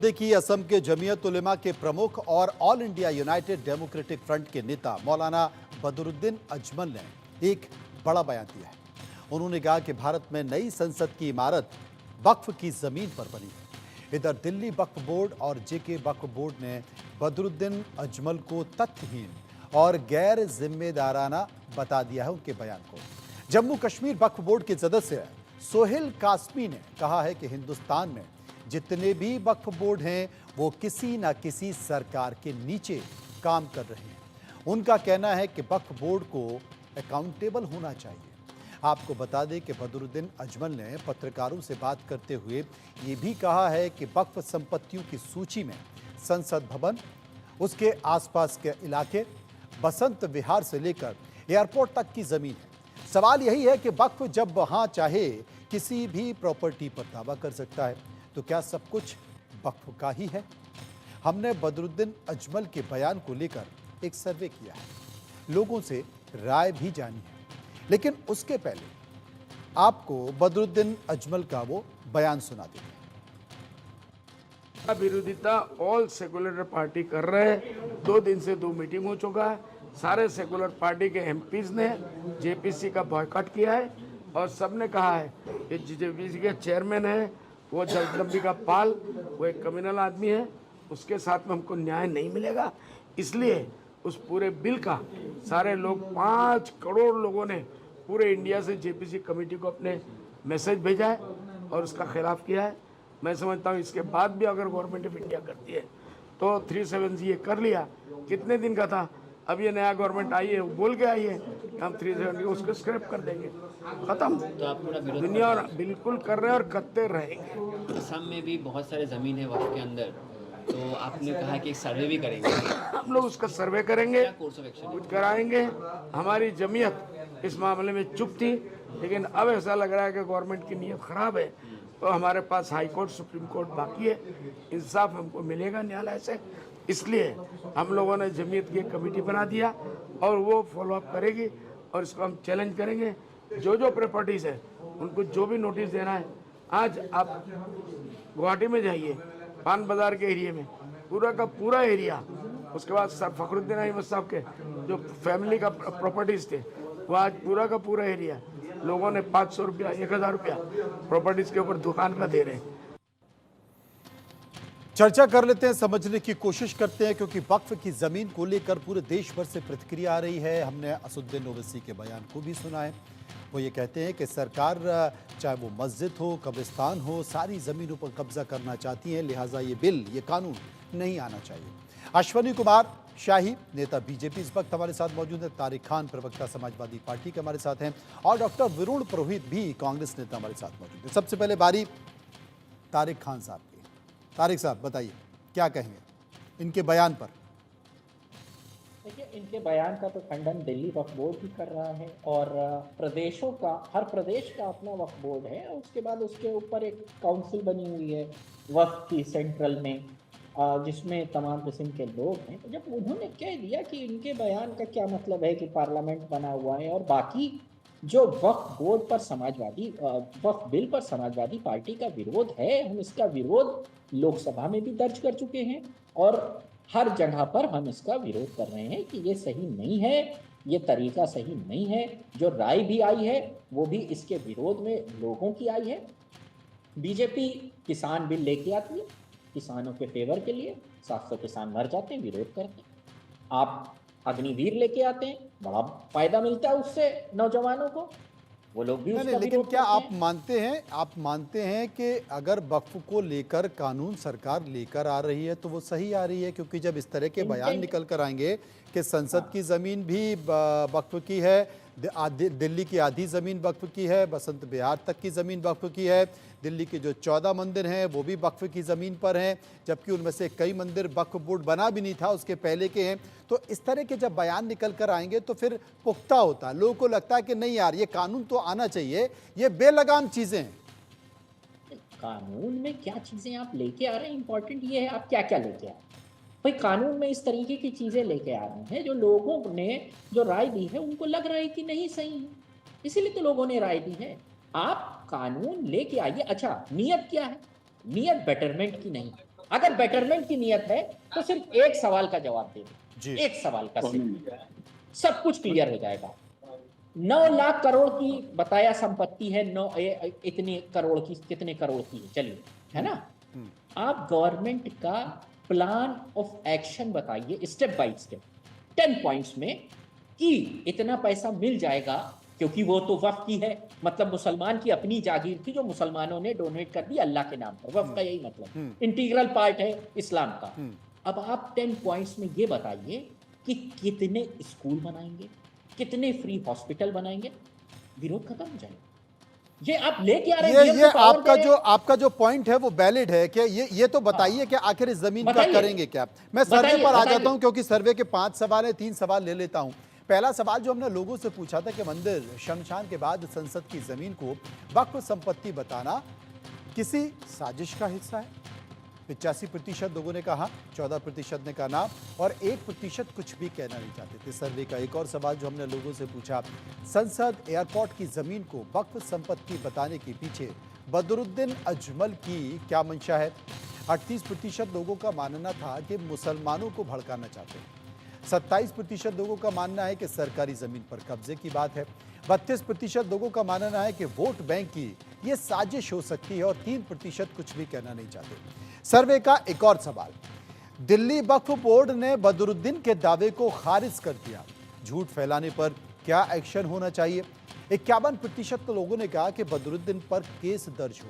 देखिए, असम के जमीयत उलेमा के प्रमुख और all India United democratic front के नेता मौलाना बदरुद्दीन अजमल ने एक बड़ा बयान दिया है। उन्होंने कहा कि भारत में नई संसद की इमारत वक्फ की जमीन पर बनी है। इधर दिल्ली वक्फ बोर्ड और जेके वक्फ बोर्ड ने बदरुद्दीन अजमल को तथ्यहीन और गैर जिम्मेदाराना बता दिया है उनके बयान को। जम्मू कश्मीर वक्फ बोर्ड के सदस्य सोहेल कासमी ने कहा है कि हिंदुस्तान में जितने भी वक्फ बोर्ड हैं वो किसी न किसी सरकार के नीचे काम कर रहे हैं। उनका कहना है कि वक्फ बोर्ड को अकाउंटेबल होना चाहिए। आपको बता दें कि बदरुद्दीन अजमल ने पत्रकारों से बात करते हुए ये भी कहा है कि वक्फ संपत्तियों की सूची में संसद भवन, उसके आसपास के इलाके, बसंत विहार से लेकर एयरपोर्ट तक की जमीन है। सवाल यही है कि वक्फ जब वहां चाहे किसी भी प्रॉपर्टी पर दावा कर सकता है, तो क्या सब कुछ वक्फ का ही है? हमने बदरुद्दीन अजमल के बयान को लेकर एक सर्वे किया है, लोगों से राय भी जानी है, लेकिन उसके पहले आपको बदरुद्दीन अजमल का वो बयान सुना देते हैं। विरोधिता ऑल सेकुलर पार्टी कर रहे हैं। 2 दिन से 2 मीटिंग हो चुका है। सारे सेकुलर पार्टी के एमपीज ने जेपीसी का बॉयकॉट किया है और सबने कहा है कि जेपीसी के चेयरमैन है वो जगदम्बिका पाल, वो एक कम्युनल आदमी है, उसके साथ में हमको न्याय नहीं मिलेगा। इसलिए उस पूरे बिल का सारे लोग 5 करोड़ लोगों ने पूरे इंडिया से जेपीसी कमेटी को अपने मैसेज भेजा है और उसका खिलाफ किया है। मैं समझता हूँ इसके बाद भी अगर गवर्नमेंट ऑफ इंडिया करती है तो 370 ये कर लिया, कितने दिन का था। अब ये नया गवर्नमेंट आई है, वो बोल के आई है हम 370 उसको स्क्रैप कर देंगे, खत्म। तो आप पूरा विरोध दुनिया और बिल्कुल कर रहे हैं और करते रहेंगे। असम में भी बहुत सारे ज़मीन है वक्फ के अंदर, तो आपने कहा कि एक सर्वे भी करेंगे। हम लोग उसका सर्वे करेंगे, क्या कोर्स ऑफ एक्शन कुछ कराएंगे। हमारी जमीयत इस मामले में चुप थी, लेकिन अब ऐसा लग रहा है कि गवर्नमेंट की नीयत खराब है, तो हमारे पास हाई कोर्ट, सुप्रीम कोर्ट बाकी है। इंसाफ हमको मिलेगा न्यायालय से, इसलिए हम लोगों ने जमीयत की एक कमेटी बना दिया और वो फॉलोअप करेगी और इसको हम चैलेंज करेंगे। जो प्रॉपर्टीज़ है उनको जो भी नोटिस देना है, आज आप गुवाहाटी में जाइए, पान बाजार के एरिया में पूरा का पूरा एरिया, उसके बाद सर फखरुद्दीन अहमद साहब के जो फैमिली का प्रॉपर्टीज़ थे वो आज पूरा का पूरा एरिया लोगों ने 500 रुपया, 1000 रुपया प्रॉपर्टीज़ के ऊपर दुकान का दे रहे हैं। चर्चा कर लेते हैं, समझने की कोशिश करते हैं, क्योंकि वक्फ की जमीन को लेकर पूरे देश भर से प्रतिक्रिया आ रही है। हमने असदुद्दीन ओवैसी के बयान को भी सुना है। वो ये कहते हैं कि सरकार चाहे वो मस्जिद हो, कब्रिस्तान हो, सारी ज़मीनों पर कब्जा करना चाहती है, लिहाजा ये बिल, ये कानून नहीं आना चाहिए। अश्वनी कुमार शाही, नेता बीजेपी, इस वक्त हमारे साथ मौजूद है। तारिक खान, प्रवक्ता समाजवादी पार्टी के हमारे साथ हैं, और डॉक्टर वरुण पुरोहित भी, कांग्रेस नेता, हमारे साथ मौजूद है। सबसे पहले बारी तारिक खान साहब की। तारिक साहब बताइए, क्या कहेंगे इनके बयान पर? देखिए, इनके बयान का तो खंडन दिल्ली वक्फ बोर्ड भी कर रहा है और प्रदेशों का, हर प्रदेश का अपना वक्फ बोर्ड है। उसके बाद उसके ऊपर एक काउंसिल बनी हुई है वक्फ की सेंट्रल में, जिसमें तमाम किस्म के लोग हैं। तो जब उन्होंने कह दिया कि इनके बयान का क्या मतलब है कि पार्लियामेंट बना हुआ है और बाकी जो वक्फ बोर्ड पर वक्फ बिल पर समाजवादी पार्टी का विरोध है, हम इसका विरोध लोकसभा में भी दर्ज कर चुके हैं और हर जगह पर हम इसका विरोध कर रहे हैं कि ये सही नहीं है, ये तरीका सही नहीं है। जो राय भी आई है वो भी इसके विरोध में लोगों की आई है। बीजेपी किसान बिल लेके आती है किसानों के फेवर के लिए, 700 किसान मर जाते हैं, विरोध करते हैं। आप अग्निवीर लेके आते हैं, बड़ा फायदा मिलता है उससे नौजवानों को, वो लोग भी नहीं, लेकिन क्या आप मानते हैं कि अगर वक्फ को लेकर कानून सरकार लेकर आ रही है तो वो सही आ रही है? क्योंकि जब इस तरह के बयान निकल कर आएंगे कि संसद की ज़मीन भी वक्फ की है, दिल्ली की आधी ज़मीन वक्फ की है, बसंत विहार तक की ज़मीन वक्फ की है, दिल्ली के जो 14 मंदिर हैं वो भी वक्फ की ज़मीन पर हैं, जबकि उनमें से कई मंदिर वक्फ बोर्ड बना भी नहीं था, उसके पहले के हैं। तो इस तरह के जब बयान निकल कर आएंगे तो फिर पुख्ता होता है, लोगों को लगता है कि नहीं यार, ये कानून तो आना चाहिए, ये बेलगाम चीज़ें हैं। कानून में क्या चीज़ें आप लेके आ रहे हैं, इंपॉर्टेंट ये है आप क्या क्या लेके आ रहे हैं। भाई, कानून में इस तरीके की चीज़ें लेके आ रहे हैं जो लोगों ने जो राय दी है उनको लग रहा है कि नहीं सही है, इसीलिए तो लोगों ने राय दी है। आप कानून लेके आइए। अच्छा, नियत क्या है? नियत बेटरमेंट की नहीं, अगर बेटरमेंट की नियत है तो सिर्फ एक सवाल का जवाब दे जी। दो, एक सवाल का, सिर्फ सब कुछ क्लियर हो जाएगा। 9 लाख करोड़ की बताया संपत्ति है, इतने करोड़ की, कितने करोड़ की है, चलिए, है ना। आप गवर्नमेंट का प्लान ऑफ एक्शन बताइए स्टेप बाय स्टेप 10 पॉइंट्स में कि इतना पैसा मिल जाएगा, क्योंकि वो तो वक्फ की है, मतलब मुसलमान की अपनी जागीर थी जो मुसलमानों ने डोनेट कर दी अल्लाह के नाम पर। वक्फ का यही मतलब इंटीग्रल पार्ट है इस्लाम का। अब आप 10 पॉइंट्स में ये बताइए कि कितने स्कूल बनाएंगे, कितने फ्री हॉस्पिटल बनाएंगे, विरोध खत्म हो जाएगा। ये आप लेके आ रहे हैं, ये आपका जो पॉइंट है वो वैलिड है कि ये तो बताइए कि आखिर इस जमीन का करेंगे क्या। मैं सर्वे पर आ जाता हूं, क्योंकि सर्वे के 5 सवाल है, 3 सवाल ले लेता हूं। पहला सवाल जो हमने लोगों से पूछा था कि मंदिर शमशान के बाद संसद की जमीन को वक्फ संपत्ति बताना किसी साजिश का हिस्सा है। 85% लोगों ने कहा, 14% ने कहा ना, और 1% कुछ भी कहना नहीं चाहते थे। सर्वे का एक और सवाल जो हमने लोगों से पूछा, संसद एयरपोर्ट की जमीन को वक्फ संपत्ति बताने के पीछे बदरुद्दीन अजमल की क्या मंशा है। 38% लोगों का मानना था कि मुसलमानों को भड़काना चाहते हैं। 27% लोगों का मानना है कि सरकारी जमीन पर कब्जे की बात है। 32% लोगों का मानना है कि वोट बैंक की ये साजिश हो सकती है, और 3% कुछ भी कहना नहीं चाहते। सर्वे का एक और सवाल, दिल्ली वक्फ बोर्ड ने बदरुद्दीन के दावे को खारिज कर दिया, झूठ फैलाने पर क्या एक्शन होना चाहिए। 51% लोगों ने कहा कि बदरुद्दीन पर केस दर्ज हो।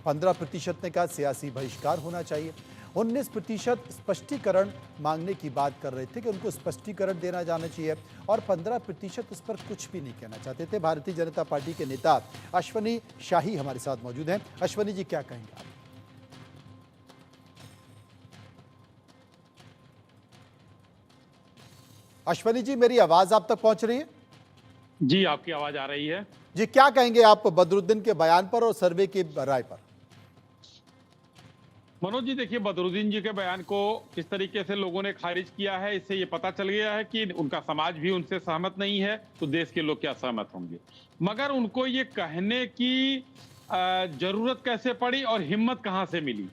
15% ने कहा सियासी बहिष्कार होना चाहिए। 19% स्पष्टीकरण मांगने की बात कर रहे थे कि उनको स्पष्टीकरण देना जाना चाहिए, और 15% इस पर कुछ भी नहीं कहना चाहते थे। भारतीय जनता पार्टी के नेता अश्वनी शाही हमारे साथ मौजूद हैं। अश्वनी जी, क्या कहेंगे आप? अश्वनी जी, मेरी आवाज आप तक पहुंच रही है? जी, आपकी आवाज आ रही है। जी, क्या कहेंगे आप बदरुद्दीन के बयान पर और सर्वे की राय पर? मनोज जी, देखिए, बदरुद्दीन जी के बयान को किस तरीके से लोगों ने खारिज किया है, इससे ये पता चल गया है कि उनका समाज भी उनसे सहमत नहीं है, तो देश के लोग क्या सहमत होंगे। मगर उनको ये कहने की जरूरत कैसे पड़ी और हिम्मत कहां से मिली।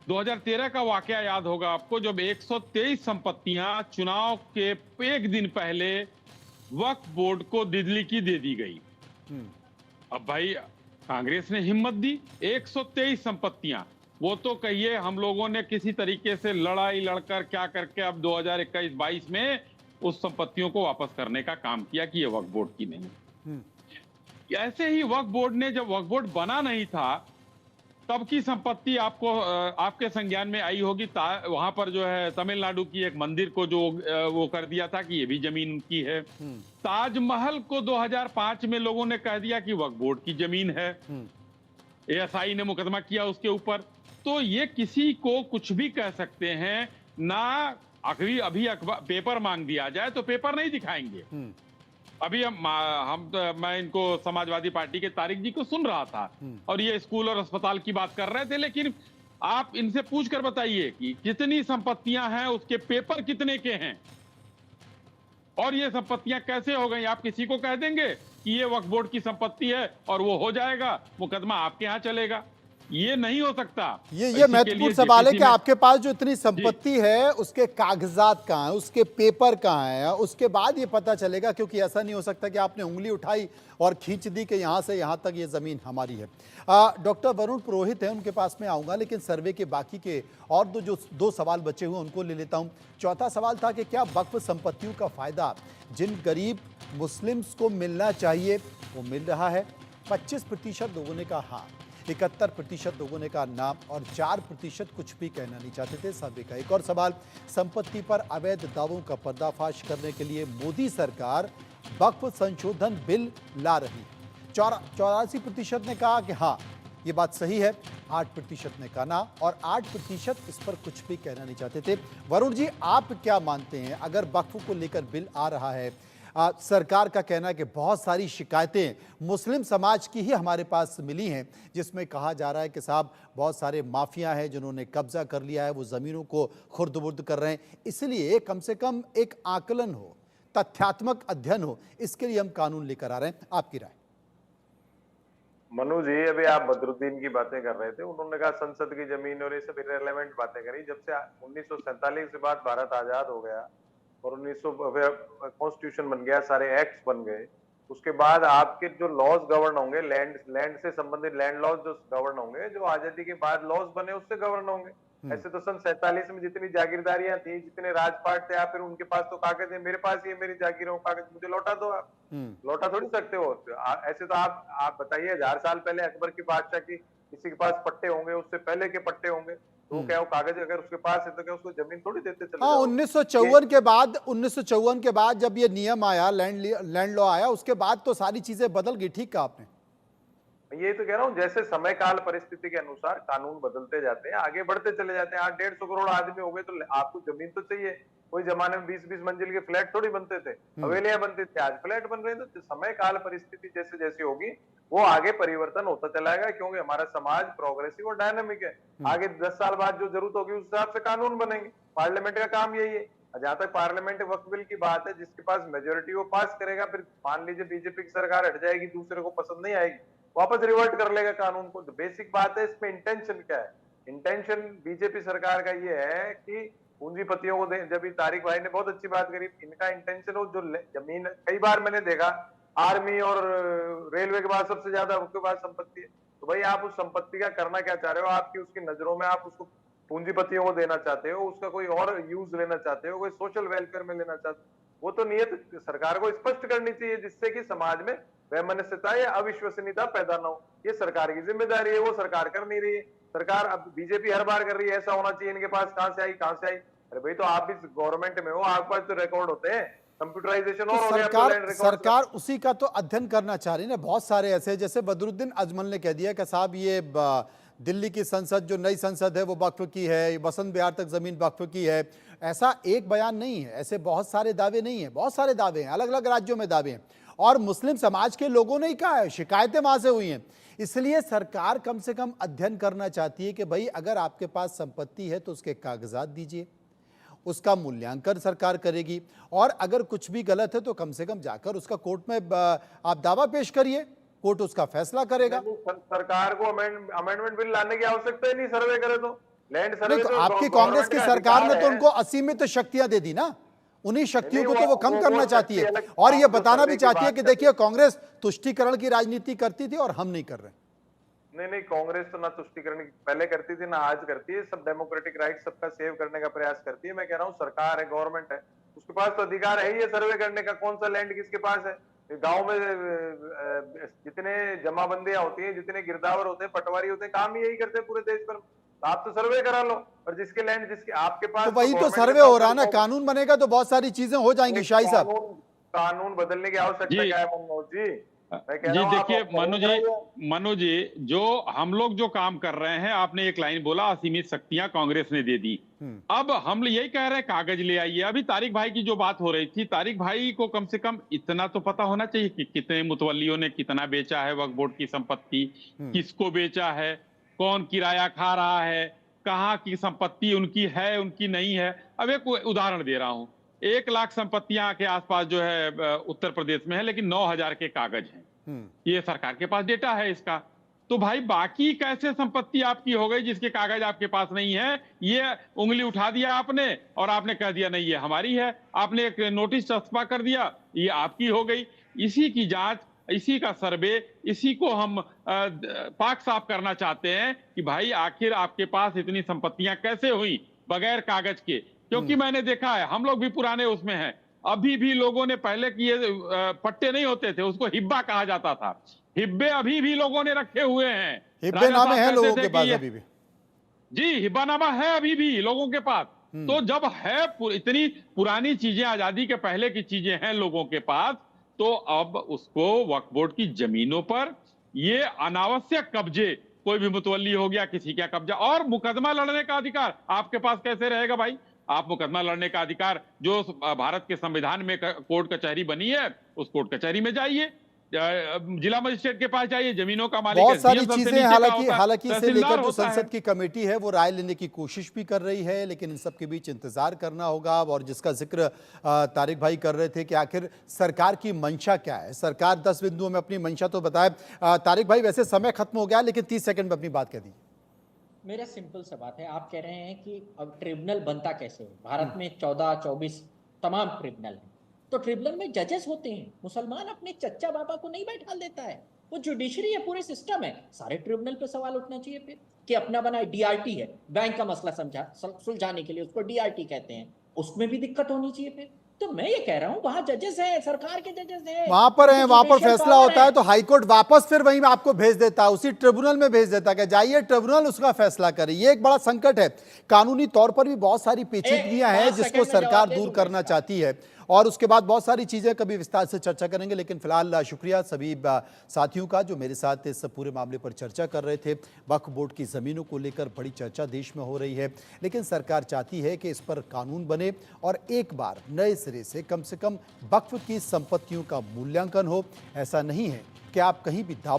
2013 का वाकया याद होगा आपको, जब 123 संपत्तियां चुनाव के एक दिन पहले वक्फ बोर्ड को दिल्ली की दे दी गई। अब भाई कांग्रेस ने हिम्मत दी, 123 संपत्तियां, वो तो कहिए हम लोगों ने किसी तरीके से लड़ाई लड़कर क्या करके अब 2021-22 में उस संपत्तियों को वापस करने का काम किया कि ये वक्फ बोर्ड की नहीं। ऐसे ही वक्फ बोर्ड ने, जब वक्फ बोर्ड बना नहीं था तब की संपत्ति आपको आपके संज्ञान में आई होगी। वहां पर जो है तमिलनाडु की एक मंदिर को जो वो कर दिया था कि ये भी जमीन उनकी है। ताजमहल को 2005 में लोगों ने कह दिया कि वक्फ बोर्ड की जमीन है। एएसआई ने मुकदमा किया उसके ऊपर। तो ये किसी को कुछ भी कह सकते हैं ना। अभी पेपर मांग दिया जाए तो पेपर नहीं दिखाएंगे। अभी मैं इनको समाजवादी पार्टी के तारिक जी को सुन रहा था, और ये स्कूल और अस्पताल की बात कर रहे थे, लेकिन आप इनसे पूछ कर बताइए कि कितनी संपत्तियां हैं, उसके पेपर कितने के हैं, और ये संपत्तियां कैसे हो गई। आप किसी को कह देंगे कि ये वक्फ बोर्ड की संपत्ति है और वो हो जाएगा, मुकदमा आपके यहां चलेगा। ये नहीं हो सकता। ये महत्वपूर्ण सवाल है कि आपके पास जो इतनी संपत्ति है उसके कागजात कहाँ हैं, उसके पेपर कहाँ हैं, उसके बाद ये पता चलेगा। क्योंकि ऐसा नहीं हो सकता कि आपने उंगली उठाई और खींच दी कि यहाँ से यहाँ तक ये जमीन हमारी है। डॉक्टर वरुण पुरोहित है, उनके पास में आऊंगा, लेकिन सर्वे के बाकी के और दो सवाल बचे हुए उनको ले लेता हूँ। चौथा सवाल था कि क्या वक्फ संपत्तियों का फायदा जिन गरीब मुस्लिम्स को मिलना चाहिए वो मिल रहा है। 25% लोगों ने कहा हाँ, 71% लोगों ने कहा ना, और 4% कुछ भी कहना नहीं चाहते थे। सर्वे का एक और सवाल, संपत्ति पर अवैध दावों का पर्दाफाश करने के लिए मोदी सरकार वक्फ संशोधन बिल ला रही है। 84% ने कहा कि हाँ ये बात सही है, 8% ने कहा ना, और 8% इस पर कुछ भी कहना नहीं चाहते थे। वरुण जी, आप क्या मानते हैं, अगर वक्फ को लेकर बिल आ रहा है, सरकार का कहना है कि बहुत सारी शिकायतें मुस्लिम समाज की ही हमारे पास मिली हैं, जिसमें कहा जा रहा है कि साहब बहुत सारे माफिया हैं जिन्होंने कब्जा कर लिया है, वो ज़मीनों को खुर्द-बुर्द कर रहे हैं, इसलिए कम से कम एक आकलन हो, तथ्यात्मक अध्ययन हो, इसके लिए हम कानून लेकर आ रहे हैं। आपकी राय? मनु जी, अभी आप बदरुद्दीन की बातें कर रहे थे, उन्होंने कहा संसद की जमीन और ये सब इररिलेवेंट बातें करी। जब से 1947 के बाद भारत आजाद हो गया और 1900 कॉन्स्टिट्यूशन बन गया, सारे एक्ट्स बन गए, उसके बाद आपके जो लॉज गवर्न होंगे, लैंड से संबंधित लैंड लॉज जो गवर्न होंगे, जो आजादी के बाद लॉज बने उससे गवर्न होंगे। ऐसे तो सन 47 में जितनी जागीरदारियां थी, जितने राजपाट थे, आप फिर उनके पास तो कागज है, मेरे पास ये मेरी जागीर हो, कागज मुझे लौटा दो आप। लौटा थोड़ी सकते हो। ऐसे तो आप बताइए, 1000 साल पहले अकबर की बादशाह की किसी के पास पट्टे होंगे, उससे पहले के पट्टे होंगे, तो वो क्या वो कागज अगर उसके पास है तो क्या उसको जमीन थोड़ी देते चले हाँ, जाओ? 1954 के बाद जब ये नियम आया, लैंड लॉ आया, उसके बाद तो सारी चीजें बदल गई। ठीक कहा आपने। ये तो कह रहा हूँ, जैसे समय काल परिस्थिति के अनुसार कानून बदलते जाते हैं, आगे बढ़ते चले जाते हैं। आज 150 करोड़ आदमी हो गए तो आपको जमीन तो चाहिए। कोई जमाने में 20-20 मंजिल के फ्लैट थोड़ी बनते थे, हवेलियां बनती थी, आज फ्लैट बन रहे हैं। तो समय काल परिस्थिति जैसे जैसे होगी वो आगे परिवर्तन होता चला जाएगा, क्योंकि हमारा समाज प्रोग्रेसिव और डायनामिक है। आगे 10 साल बाद जो जरूरत होगी उस हिसाब से कानून बनेंगे। पार्लियामेंट का काम यही है। जहां तक पार्लियामेंट वक्फ बिल की बात है, जिसके पास मेजोरिटी वो पास करेगा। फिर मान लीजिए बीजेपी की सरकार हट जाएगी, दूसरे को पसंद नहीं आएगी, वापस रिवर्ट कर लेगा कानून को। तो बेसिक बात है इसमें इंटेंशन क्या है। इंटेंशन बीजेपी सरकार का ये है कि पूंजीपतियों को दे। जब तारिक भाई ने बहुत अच्छी बात करी, इनका इंटेंशन हो जो जमीन, कई बार मैंने देखा आर्मी और रेलवे के बाद सबसे ज्यादा उसके पास संपत्ति है। तो भाई आप उस संपत्ति का करना क्या चाह रहे हो? आपकी उसकी नजरों में आप उसको पूंजीपतियों को देना चाहते हो, उसका कोई और यूज लेना चाहते हो, कोई सोशल वेलफेयर में लेना चाहते हो? वो तो नियत सरकार को स्पष्ट करनी चाहिए, जिससे कि समाज में वैमनस्यता या अविश्वसनीयता पैदा ना हो। ये सरकार की जिम्मेदारी है, वो सरकार कर नहीं रही है। सरकार अब बीजेपी हर बार कर रही है, ऐसा होना चाहिए, इनके पास कहां से आई कहां से आई। अरे भाई, तो आप भी गवर्नमेंट में हो, आपके पास तो रिकॉर्ड होते हैं। कंप्यूटराइजेशन तो और हो गया तो लैंड रिकॉर्ड। सरकार उसी का तो अध्ययन करना चाह रही है ना। बहुत सारे ऐसे, जैसे बदरुद्दीन अजमल ने कह दिया कि साहब ये दिल्ली की संसद, जो नई संसद है, वो वक्फ की है, बसंत विहार तक जमीन वक्फ की है। ऐसा एक बयान नहीं है, ऐसे बहुत सारे दावे नहीं है, बहुत सारे दावे हैं, अलग अलग राज्यों में दावे हैं। और मुस्लिम समाज के लोगों ने ही कहा है, शिकायतें वहां से हुई हैं। इसलिए सरकार कम से कम अध्ययन करना चाहती है कि भाई अगर आपके पास संपत्ति है तो उसके कागजात दीजिए, उसका मूल्यांकन सरकार करेगी, और अगर कुछ भी गलत है तो कम से कम जाकर उसका कोर्ट में आप दावा पेश करिए, कोर्ट उसका फैसला करेगा। सरकार को अमेंडमेंट बिल लाने की आवश्यकता ही नहीं, सर्वे करे तो। लैंड सर्वे तो आपकी कांग्रेस की सरकार ने तो उनको असीमित शक्तियां दे दी ना। उन्हीं शक्तियों को तो वो कम करना चाहती है, और ये बताना भी चाहती है कि देखिए कांग्रेस तुष्टीकरण की राजनीति करती थी और हम नहीं कर रहे। नहीं, कांग्रेस तो ना तुष्टीकरण पहले करती थी ना आज करती है। सब डेमोक्रेटिक राइट सबका सेव करने का प्रयास करती है। मैं कह रहा हूँ सरकार है, गवर्नमेंट है, उसके पास तो अधिकार है ही सर्वे करने का। कौन सा लैंड किसके पास है? गांव में जितने जमाबंदियां होती हैं, जितने गिरदावर होते हैं, पटवारी होते हैं, काम ही यही करते हैं पूरे देश भर। आप तो सर्वे करा लो, और जिसके लैंड जिसके आपके पास, तो वही तो सर्वे हो रहा है ना। कानून बनेगा तो बहुत सारी चीजें हो जाएंगी। शाही साहब, कानून बदलने की आवश्यकता क्या है मनोज जी? जी देखिए मनु जी, जो हम लोग जो काम कर रहे हैं, आपने एक लाइन बोला असीमित शक्तियां कांग्रेस ने दे दी। अब हम यही कह रहे हैं कागज ले आइए। अभी तारिक भाई की जो बात हो रही थी, तारिक भाई को कम से कम इतना तो पता होना चाहिए कि कितने मुतवल्लियों ने कितना बेचा है वक्फ बोर्ड की संपत्ति, किसको बेचा है, कौन किराया खा रहा है, कहाँ की संपत्ति उनकी है उनकी नहीं है। अब एक उदाहरण दे रहा हूं, 1 लाख संपत्तियां के आसपास जो है उत्तर प्रदेश में है, लेकिन 9000 के कागज हैं। ये सरकार के पास डेटा है इसका। तो भाई बाकी कैसे संपत्ति आपकी हो गई जिसके कागज आपके पास नहीं है? ये उंगली उठा दिया आपने और आपने कह दिया नहीं ये हमारी है, आपने एक नोटिस चस्पा कर दिया, ये आपकी हो गई। इसी की जांच, इसी का सर्वे, इसी को हम पाक साफ करना चाहते हैं कि भाई आखिर आपके पास इतनी संपत्तियां कैसे हुई बगैर कागज के। क्योंकि मैंने देखा है, हम लोग भी पुराने उसमें हैं, अभी भी लोगों ने पहले किए पट्टे नहीं होते थे, उसको हिब्बा कहा जाता था, हिब्बे अभी भी लोगों ने रखे हुए हैं। हिब्बे नामे हैं लोगों के पास अभी भी। जी, हिब्बानामा है अभी भी लोगों के पास। तो जब है इतनी पुरानी चीजें, आजादी के पहले की चीजें हैं लोगों के पास, तो अब उसको वक्फ बोर्ड की जमीनों पर ये अनावश्यक कब्जे, कोई भी मुतवल्ली हो गया किसी का कब्जा, और मुकदमा लड़ने का अधिकार आपके पास कैसे रहेगा भाई? आप मुकदमा लड़ने का अधिकार जो भारत के संविधान में कोर्ट कचहरी बनी है, उस कोर्ट कचहरी में जाइए, जिला मजिस्ट्रेट के पास जाइए, जमीनों का मालिक बहुत है, सारी CM सबसे चीजें नीचे का हालांकि होता है, हालांकि इसे तहसीलदार लेकर जो होता है। संसद की कमेटी है वो राय लेने की कोशिश भी कर रही है, लेकिन इन सब के बीच इंतजार करना होगा। और जिसका जिक्र तारिक भाई कर रहे थे कि आखिर सरकार की मंशा क्या है, सरकार 10 बिंदुओं में अपनी मंशा तो बताए। तारिक भाई, वैसे समय खत्म हो गया, लेकिन 30 सेकंड में अपनी बात कह दी। मेरा सिंपल सा बात है, आप कह रहे हैं कि अब ट्रिब्यूनल बनता कैसे है। भारत में 14-24 तमाम ट्रिब्यूनल हैं, तो ट्रिब्यूनल में जजेस होते हैं। मुसलमान अपने चच्चा बाबा को नहीं बैठा देता है, वो जुडिशरी है, पूरे सिस्टम है। सारे ट्रिब्यूनल पे सवाल उठना चाहिए फिर कि अपना बना डीआरटी है, बैंक का मसला सुलझाने के लिए उसको डीआरटी कहते हैं, उसमें भी दिक्कत होनी चाहिए फिर। तो मैं ये कह रहा हूं, वहां जजेस हैं, सरकार के जजेस हैं, वहां पर है, वहां पर जुडिशियल फैसला पावर होता है तो हाईकोर्ट वापस फिर वहीं आपको भेज देता है, उसी ट्रिब्यूनल में भेज देता है कि जाइए ट्रिब्यूनल उसका फैसला करे। ये एक बड़ा संकट है। कानूनी तौर पर भी बहुत सारी पेचीदगियां हैं 5 जिसको सेकंड में सरकार जवाब दे दूर दूंगा करना इसका। चाहती है, और उसके बाद बहुत सारी चीजें कभी विस्तार से चर्चा करेंगे। लेकिन फिलहाल शुक्रिया सभी साथियों का जो मेरे साथ इस पूरे मामले पर चर्चा कर रहे थे। वक्फ बोर्ड की जमीनों को लेकर बड़ी चर्चा देश में हो रही है, लेकिन सरकार चाहती है कि इस पर कानून बने और एक बार नए सिरे से कम वक्फ की संपत्तियों का मूल्यांकन हो। ऐसा नहीं है कि आप कहीं भी दावा